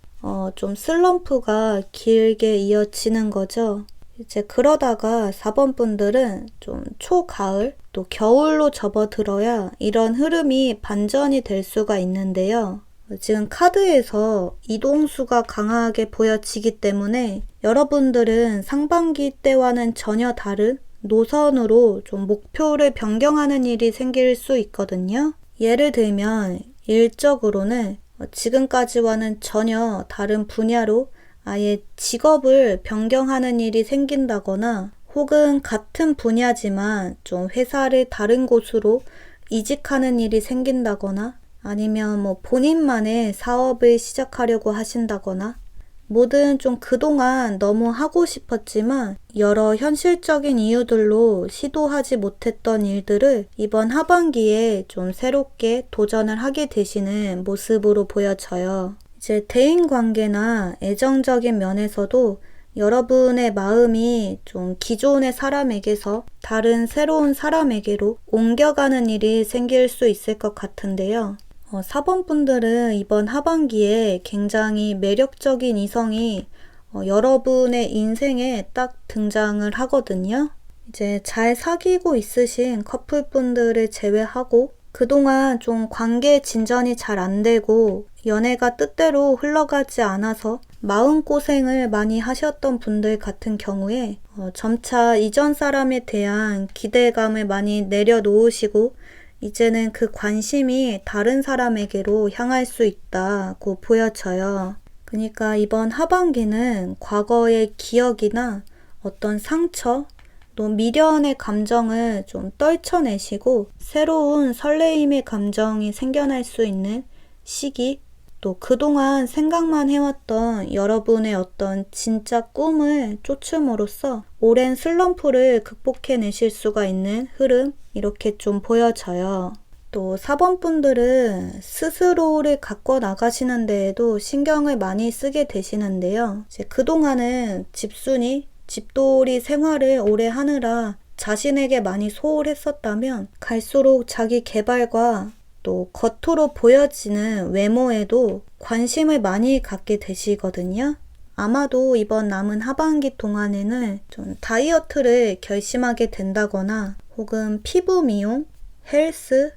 Speaker 1: 좀 슬럼프가 길게 이어지는 거죠. 이제 그러다가 4번 분들은 좀 초가을 또 겨울로 접어들어야 이런 흐름이 반전이 될 수가 있는데요. 지금 카드에서 이동수가 강하게 보여지기 때문에 여러분들은 상반기 때와는 전혀 다른 노선으로 좀 목표를 변경하는 일이 생길 수 있거든요. 예를 들면 일적으로는 지금까지와는 전혀 다른 분야로 아예 직업을 변경하는 일이 생긴다거나 혹은 같은 분야지만 좀 회사를 다른 곳으로 이직하는 일이 생긴다거나 아니면 뭐 본인만의 사업을 시작하려고 하신다거나 뭐든 좀 그동안 너무 하고 싶었지만 여러 현실적인 이유들로 시도하지 못했던 일들을 이번 하반기에 좀 새롭게 도전을 하게 되시는 모습으로 보여져요. 이제 대인관계나 애정적인 면에서도 여러분의 마음이 좀 기존의 사람에게서 다른 새로운 사람에게로 옮겨가는 일이 생길 수 있을 것 같은데요. 4번 분들은 이번 하반기에 굉장히 매력적인 이성이 여러분의 인생에 딱 등장을 하거든요. 이제 잘 사귀고 있으신 커플분들을 제외하고 그동안 좀 관계 진전이 잘 안 되고 연애가 뜻대로 흘러가지 않아서 마음고생을 많이 하셨던 분들 같은 경우에 점차 이전 사람에 대한 기대감을 많이 내려놓으시고 이제는 그 관심이 다른 사람에게로 향할 수 있다고 보여져요. 그러니까 이번 하반기는 과거의 기억이나 어떤 상처, 또 미련의 감정을 좀 떨쳐내시고 새로운 설레임의 감정이 생겨날 수 있는 시기, 또 그동안 생각만 해왔던 여러분의 어떤 진짜 꿈을 쫓음으로써 오랜 슬럼프를 극복해내실 수가 있는 흐름, 이렇게 좀 보여져요. 또 4번 분들은 스스로를 가꿔 나가시는 데에도 신경을 많이 쓰게 되시는데요. 이제 그동안은 집순이, 집돌이 생활을 오래 하느라 자신에게 많이 소홀했었다면 갈수록 자기 개발과 또 겉으로 보여지는 외모에도 관심을 많이 갖게 되시거든요. 아마도 이번 남은 하반기 동안에는 좀 다이어트를 결심하게 된다거나 혹은 피부 미용, 헬스,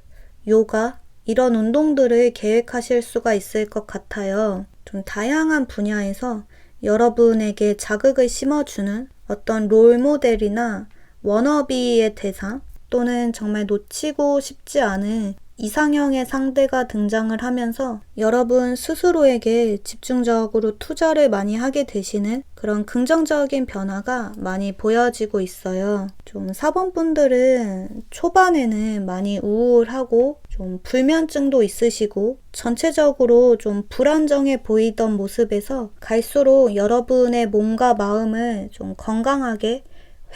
Speaker 1: 요가 이런 운동들을 계획하실 수가 있을 것 같아요. 좀 다양한 분야에서 여러분에게 자극을 심어주는 어떤 롤모델이나 워너비의 대상 또는 정말 놓치고 싶지 않은 이상형의 상대가 등장을 하면서 여러분 스스로에게 집중적으로 투자를 많이 하게 되시는 그런 긍정적인 변화가 많이 보여지고 있어요. 좀 4번 분들은 초반에는 많이 우울하고 좀 불면증도 있으시고 전체적으로 좀 불안정해 보이던 모습에서 갈수록 여러분의 몸과 마음을 좀 건강하게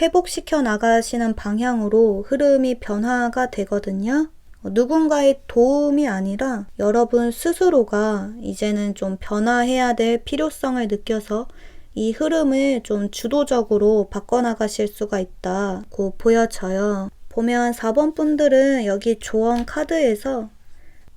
Speaker 1: 회복시켜 나가시는 방향으로 흐름이 변화가 되거든요. 누군가의 도움이 아니라 여러분 스스로가 이제는 좀 변화해야 될 필요성을 느껴서 이 흐름을 좀 주도적으로 바꿔나가실 수가 있다고 보여져요. 보면 4번 분들은 여기 조언 카드에서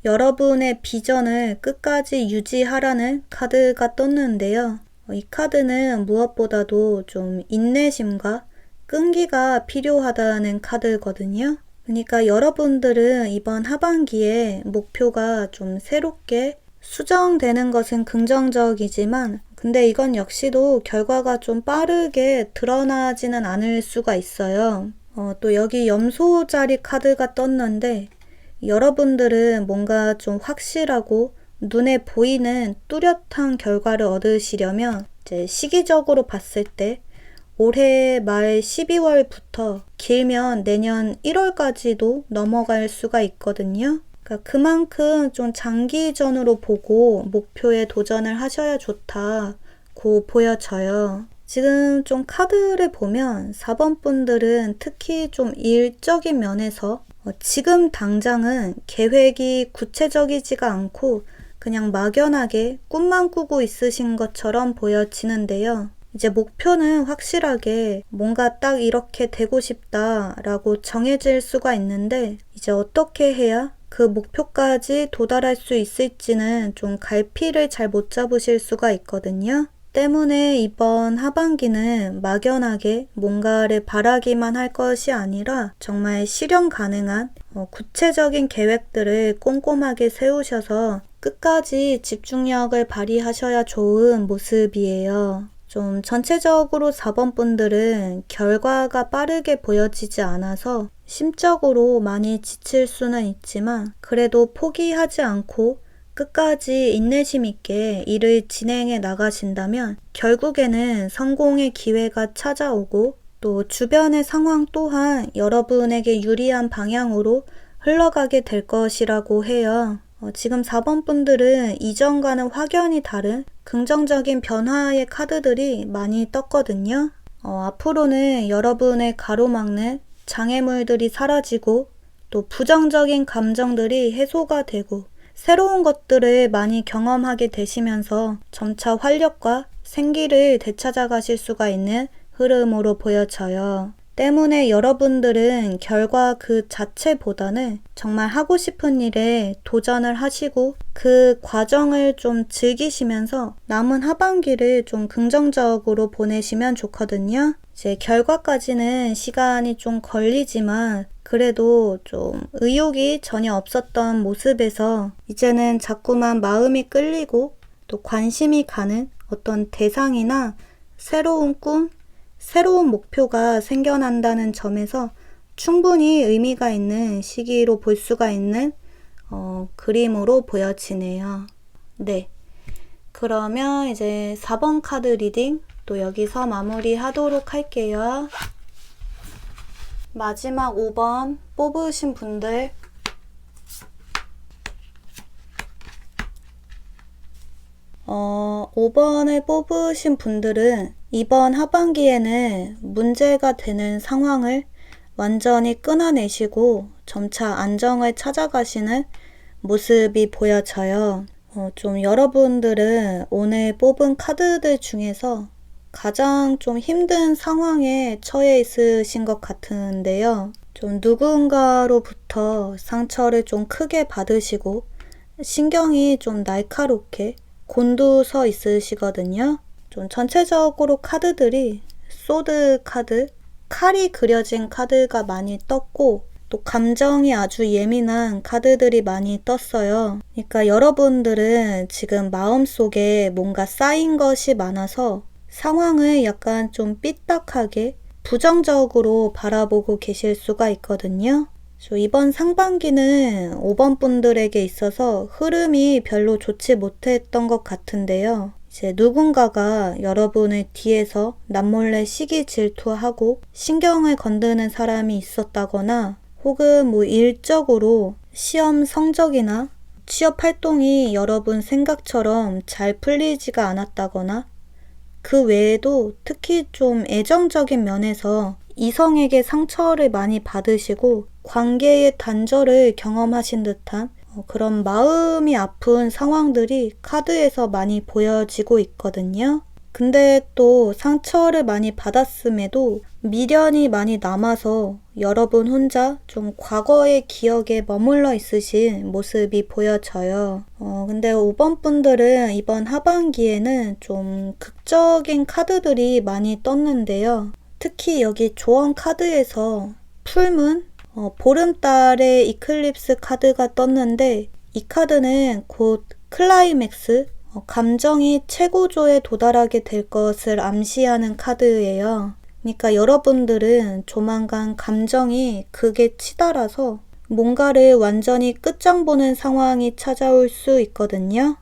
Speaker 1: 여러분의 비전을 끝까지 유지하라는 카드가 떴는데요. 이 카드는 무엇보다도 좀 인내심과 끈기가 필요하다는 카드거든요. 그러니까 여러분들은 이번 하반기에 목표가 좀 새롭게 수정되는 것은 긍정적이지만 근데 이건 역시도 결과가 좀 빠르게 드러나지는 않을 수가 있어요. 또 여기 염소자리 카드가 떴는데 여러분들은 뭔가 좀 확실하고 눈에 보이는 뚜렷한 결과를 얻으시려면 이제 시기적으로 봤을 때 올해 말 12월부터 길면 내년 1월까지도 넘어갈 수가 있거든요. 그러니까 그만큼 좀 장기전으로 보고 목표에 도전을 하셔야 좋다고 보여져요. 지금 좀 카드를 보면 4번 분들은 특히 좀 일적인 면에서 지금 당장은 계획이 구체적이지가 않고 그냥 막연하게 꿈만 꾸고 있으신 것처럼 보여지는데요. 이제 목표는 확실하게 뭔가 딱 이렇게 되고 싶다라고 정해질 수가 있는데 이제 어떻게 해야 그 목표까지 도달할 수 있을지는 좀 갈피를 잘 못 잡으실 수가 있거든요. 때문에 이번 하반기는 막연하게 뭔가를 바라기만 할 것이 아니라 정말 실현 가능한 구체적인 계획들을 꼼꼼하게 세우셔서 끝까지 집중력을 발휘하셔야 좋은 모습이에요. 좀 전체적으로 4번 분들은 결과가 빠르게 보여지지 않아서 심적으로 많이 지칠 수는 있지만 그래도 포기하지 않고 끝까지 인내심 있게 일을 진행해 나가신다면 결국에는 성공의 기회가 찾아오고 또 주변의 상황 또한 여러분에게 유리한 방향으로 흘러가게 될 것이라고 해요. 지금 4번 분들은 이전과는 확연히 다른 긍정적인 변화의 카드들이 많이 떴거든요. 앞으로는 여러분의 가로막는 장애물들이 사라지고 또 부정적인 감정들이 해소가 되고 새로운 것들을 많이 경험하게 되시면서 점차 활력과 생기를 되찾아가실 수가 있는 흐름으로 보여져요. 때문에 여러분들은 결과 그 자체보다는 정말 하고 싶은 일에 도전을 하시고 그 과정을 좀 즐기시면서 남은 하반기를 좀 긍정적으로 보내시면 좋거든요. 이제 결과까지는 시간이 좀 걸리지만 그래도 좀 의욕이 전혀 없었던 모습에서 이제는 자꾸만 마음이 끌리고 또 관심이 가는 어떤 대상이나 새로운 꿈, 새로운 목표가 생겨난다는 점에서 충분히 의미가 있는 시기로 볼 수가 있는 그림으로 보여지네요. 네, 그러면 이제 4번 카드 리딩 또 여기서 마무리하도록 할게요. 마지막 5번 뽑으신 분들 5번을 뽑으신 분들은 이번 하반기에는 문제가 되는 상황을 완전히 끊어내시고 점차 안정을 찾아가시는 모습이 보여져요. 좀 여러분들은 오늘 뽑은 카드들 중에서 가장 좀 힘든 상황에 처해 있으신 것 같은데요. 좀 누군가로부터 상처를 좀 크게 받으시고 신경이 좀 날카롭게 곤두서 있으시거든요. 좀 전체적으로 카드들이 소드 카드, 칼이 그려진 카드가 많이 떴고 또 감정이 아주 예민한 카드들이 많이 떴어요. 그러니까 여러분들은 지금 마음속에 뭔가 쌓인 것이 많아서 상황을 약간 좀 삐딱하게 부정적으로 바라보고 계실 수가 있거든요. 이번 상반기는 5번 분들에게 있어서 흐름이 별로 좋지 못했던 것 같은데요. 이제 누군가가 여러분을 뒤에서 남몰래 시기 질투하고 신경을 건드는 사람이 있었다거나 혹은 일적으로 시험 성적이나 취업 활동이 여러분 생각처럼 잘 풀리지가 않았다거나 그 외에도 특히 좀 애정적인 면에서 이성에게 상처를 많이 받으시고 관계의 단절을 경험하신 듯한 그런 마음이 아픈 상황들이 카드에서 많이 보여지고 있거든요. 근데 또 상처를 많이 받았음에도 미련이 많이 남아서 여러분 혼자 좀 과거의 기억에 머물러 있으신 모습이 보여져요. 근데 5번 분들은 이번 하반기에는 좀 극적인 카드들이 많이 떴는데요. 특히 여기 조언 카드에서 풀문, 보름달의 이클립스 카드가 떴는데 이 카드는 곧 클라이맥스, 감정이 최고조에 도달하게 될 것을 암시하는 카드예요. 그러니까 여러분들은 조만간 감정이 극에 치달아서 뭔가를 완전히 끝장보는 상황이 찾아올 수 있거든요.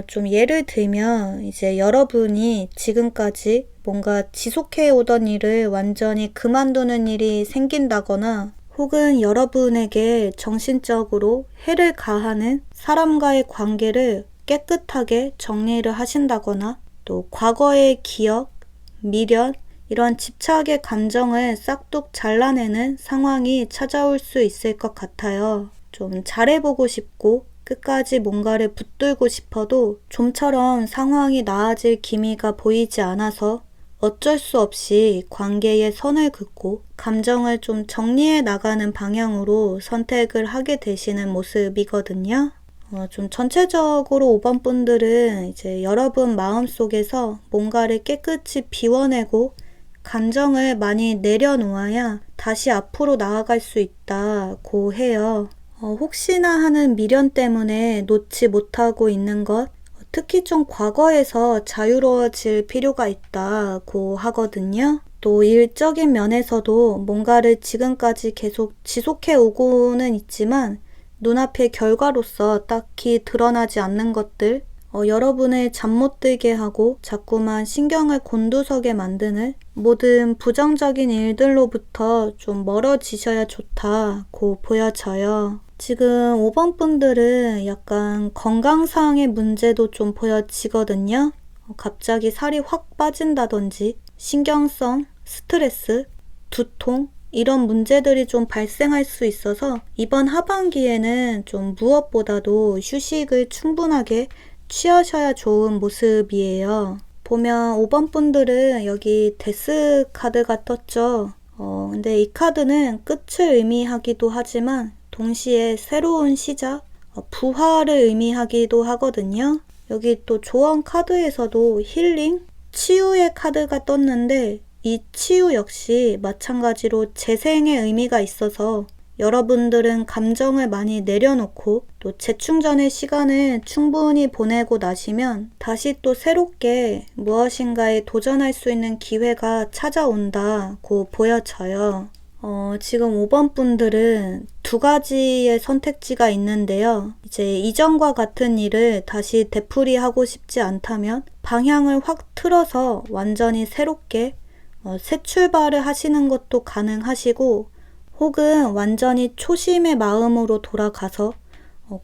Speaker 1: 좀 예를 들면 이제 여러분이 지금까지 뭔가 지속해 오던 일을 완전히 그만두는 일이 생긴다거나 혹은 여러분에게 정신적으로 해를 가하는 사람과의 관계를 깨끗하게 정리를 하신다거나 또 과거의 기억, 미련, 이런 집착의 감정을 싹둑 잘라내는 상황이 찾아올 수 있을 것 같아요. 좀 잘해보고 싶고 끝까지 뭔가를 붙들고 싶어도 좀처럼 상황이 나아질 기미가 보이지 않아서 어쩔 수 없이 관계의 선을 긋고 감정을 좀 정리해 나가는 방향으로 선택을 하게 되시는 모습이거든요. 좀 전체적으로 5번 분들은 이제 여러분 마음속에서 뭔가를 깨끗이 비워내고 감정을 많이 내려놓아야 다시 앞으로 나아갈 수 있다고 해요. 혹시나 하는 미련 때문에 놓지 못하고 있는 것, 특히 좀 과거에서 자유로워질 필요가 있다고 하거든요. 또 일적인 면에서도 뭔가를 지금까지 계속 지속해 오고는 있지만 눈앞의 결과로서 딱히 드러나지 않는 것들, 여러분을 잠 못 들게 하고 자꾸만 신경을 곤두서게 만드는 모든 부정적인 일들로부터 좀 멀어지셔야 좋다고 보여져요. 지금 5번 분들은 약간 건강상의 문제도 좀 보여지거든요. 갑자기 살이 확 빠진다든지 신경성, 스트레스, 두통 이런 문제들이 좀 발생할 수 있어서 이번 하반기에는 좀 무엇보다도 휴식을 충분하게 취하셔야 좋은 모습이에요. 보면 5번 분들은 여기 데스 카드가 떴죠. 근데 이 카드는 끝을 의미하기도 하지만 동시에 새로운 시작, 부활을 의미하기도 하거든요. 여기 또 조언 카드에서도 힐링, 치유의 카드가 떴는데 이 치유 역시 마찬가지로 재생의 의미가 있어서 여러분들은 감정을 많이 내려놓고 또 재충전의 시간을 충분히 보내고 나시면 다시 또 새롭게 무엇인가에 도전할 수 있는 기회가 찾아온다고 보여져요. 지금 5번 분들은 두 가지의 선택지가 있는데요. 이제 이전과 같은 일을 다시 되풀이하고 싶지 않다면 방향을 확 틀어서 완전히 새롭게 새 출발을 하시는 것도 가능하시고 혹은 완전히 초심의 마음으로 돌아가서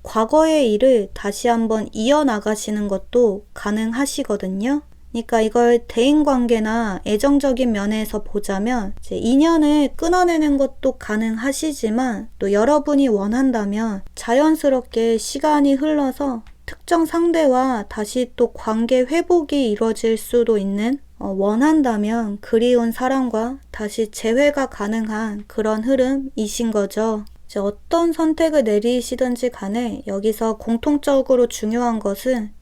Speaker 1: 과거의 일을 다시 한번 이어나가시는 것도 가능하시거든요. 그러니까 이걸 대인관계나 애정적인 면에서 보자면 이제 인연을 끊어내는 것도 가능하시지만 또 여러분이 원한다면 자연스럽게 시간이 흘러서 특정 상대와 다시 또 관계 회복이 이루어질 수도 있는 원한다면 그리운 사람과 다시 재회가 가능한 그런 흐름이신 거죠. 이제 어떤 선택을 내리시든지 간에 여기서 공통적으로 중요한 것은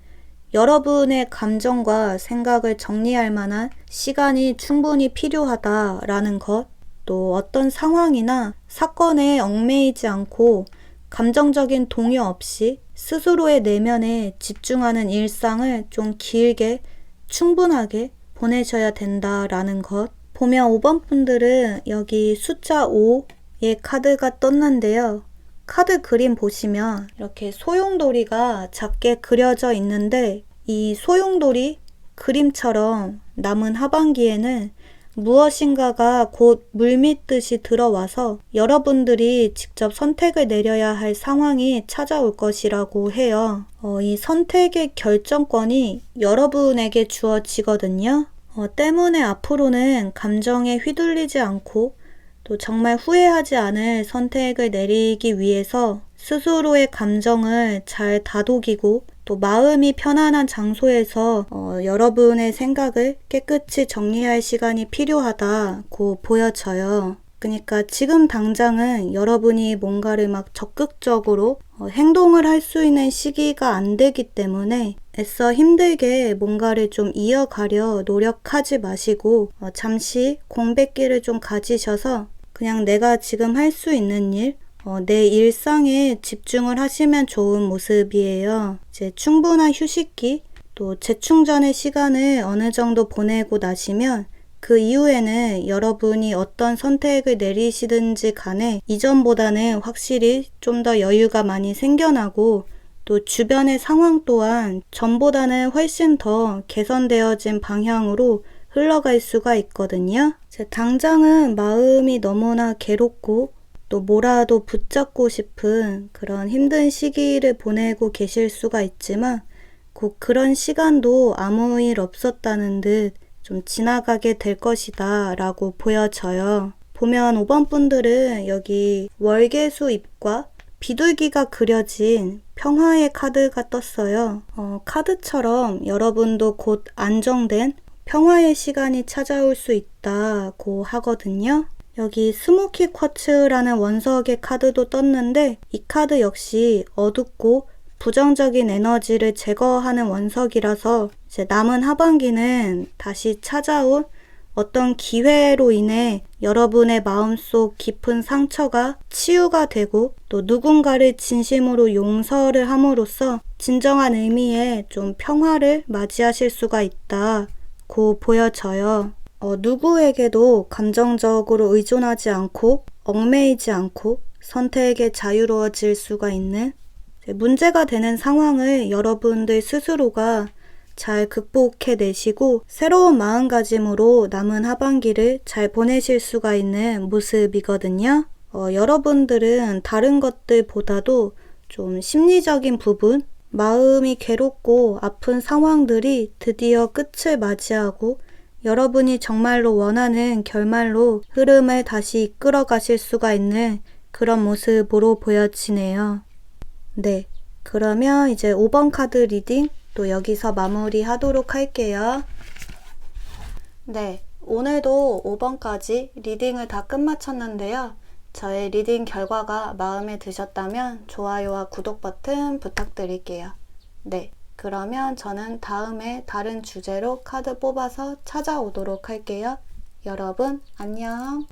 Speaker 1: 여러분의 감정과 생각을 정리할 만한 시간이 충분히 필요하다라는 것, 또 어떤 상황이나 사건에 얽매이지 않고 감정적인 동요 없이 스스로의 내면에 집중하는 일상을 좀 길게 충분하게 보내셔야 된다라는 것. 보면 5번 분들은 여기 숫자 5의 카드가 떴는데요. 카드 그림 보시면 이렇게 소용돌이가 작게 그려져 있는데 이 소용돌이 그림처럼 남은 하반기에는 무엇인가가 곧 물밀듯이 들어와서 여러분들이 직접 선택을 내려야 할 상황이 찾아올 것이라고 해요. 이 선택의 결정권이 여러분에게 주어지거든요. 때문에 앞으로는 감정에 휘둘리지 않고 또 정말 후회하지 않을 선택을 내리기 위해서 스스로의 감정을 잘 다독이고 또 마음이 편안한 장소에서 여러분의 생각을 깨끗이 정리할 시간이 필요하다고 보여져요. 그러니까 지금 당장은 여러분이 뭔가를 막 적극적으로 행동을 할 수 있는 시기가 안 되기 때문에 애써 힘들게 뭔가를 좀 이어가려 노력하지 마시고 잠시 공백기를 좀 가지셔서 그냥 내가 지금 할 수 있는 일, 내 일상에 집중을 하시면 좋은 모습이에요. 이제 충분한 휴식기, 또 재충전의 시간을 어느 정도 보내고 나시면 그 이후에는 여러분이 어떤 선택을 내리시든지 간에 이전보다는 확실히 좀 더 여유가 많이 생겨나고 또 주변의 상황 또한 전보다는 훨씬 더 개선되어진 방향으로 흘러갈 수가 있거든요. 당장은 마음이 너무나 괴롭고 또 뭐라도 붙잡고 싶은 그런 힘든 시기를 보내고 계실 수가 있지만 곧 그런 시간도 아무 일 없었다는 듯 좀 지나가게 될 것이다 라고 보여져요. 보면 5번 분들은 여기 월계수 잎과 비둘기가 그려진 평화의 카드가 떴어요. 카드처럼 여러분도 곧 안정된 평화의 시간이 찾아올 수 있다고 하거든요. 여기 스모키 쿼츠라는 원석의 카드도 떴는데 이 카드 역시 어둡고 부정적인 에너지를 제거하는 원석이라서 이제 남은 하반기는 다시 찾아온 어떤 기회로 인해 여러분의 마음속 깊은 상처가 치유가 되고 또 누군가를 진심으로 용서를 함으로써 진정한 의미의 좀 평화를 맞이하실 수가 있다고 보여져요. 누구에게도 감정적으로 의존하지 않고 얽매이지 않고 선택에 자유로워질 수가 있는 문제가 되는 상황을 여러분들 스스로가 잘 극복해내시고 새로운 마음가짐으로 남은 하반기를 잘 보내실 수가 있는 모습이거든요. 여러분들은 다른 것들보다도 좀 심리적인 부분, 마음이 괴롭고 아픈 상황들이 드디어 끝을 맞이하고 여러분이 정말로 원하는 결말로 흐름을 다시 이끌어 가실 수가 있는 그런 모습으로 보여지네요. 네, 그러면 이제 5번 카드 리딩 또 여기서 마무리 하도록 할게요. 네, 오늘도 5번까지 리딩을 다 끝마쳤는데요. 저의 리딩 결과가 마음에 드셨다면 좋아요와 구독 버튼 부탁드릴게요. 네, 그러면 저는 다음에 다른 주제로 카드 뽑아서 찾아오도록 할게요. 여러분, 안녕.